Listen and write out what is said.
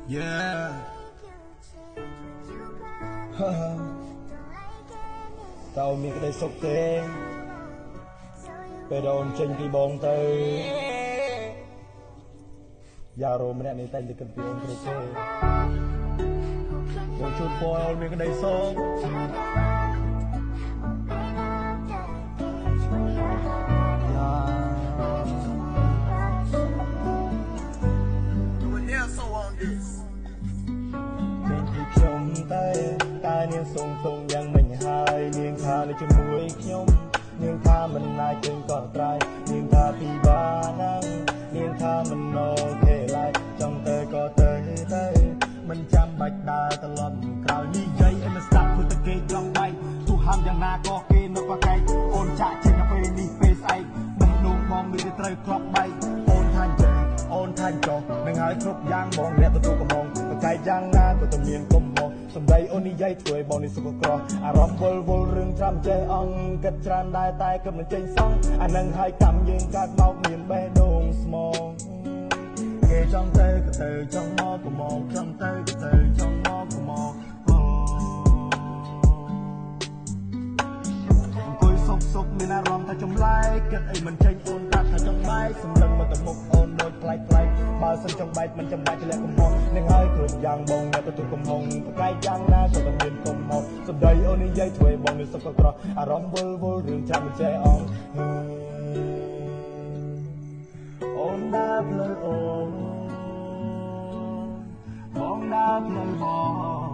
Yeah តើមានក្តីសុខទេពេលអូនចេញពីបងទៅយ៉ារោម្នាក់នេះតែងតែគិតពីអូនគ្រប់ទេបងជូនពរអូនមានក្តីសុខតែនាងសុំទុំយ៉ាងមិញហើយនាងថានៅជាមួយខ្ញុំនាងថាមិនអាចឃើញកោះត្រៃនាងថាពីបាណាំងនាងថាមិនអូខេឡើយចង់ទៅក៏ទៅមិនចាំបាច់ដើរត្រឡប់ក្រោយនិយាយឲ្យមិនស្ដាប់ព្រោះតែគេចង់បែកទូហាំយ៉ាងណាក៏គេនៅក៏កែកអូនចាក់ចេញទៅពេលនេះពេលស្អែកបេះដូងបងដូចទៅត្រូវក្របបែកអូនថាអញ្ចឹងអូនថាចុះនឹងហើយគ្រប់យ៉ាងបងអ្នកទទួលកំងបកែកយ៉ាងណាក៏តែមានកំហុសសម្ដីអូននិយាយធ្វើឲ្យបងនេះសុខក្រអារម្មណ៍វល់រឿងចាំចេះអង្គគិតច្រើនដែរតែគិតមិនចេញសងអានឹងហើយកម្មយើងកើតមកមានបេះដូងស្មងគេចង់ទៅក៏ទៅចង់មកក៏មកចង់ទៅក៏ទៅចង់មកក៏មកអង្គុយសុកមានអារម្មណ៍ថាចម្លែកគិតអីមិនចេញអូនប្រាប់ថាចង់បែកសម្លឹងមកទៅមុខអូនដូចប្លែកបើសិនចង់បែកមិនចាំបាច់ទម្លាក់កំហុសនឹងហើយគ្រប់យ៉ាងបងអ្នកទទួលកំហុសប្រកែកយ៉ាងណាក៏តែមានកំហុសសម្ដីអូននិយាយធ្វើឲ្យបងនេះសុខក្រអារម្មណ៍វល់រឿងចាំមិនចេះអងអូនដើរផ្លូវអូនបងដើរផ្លូវបង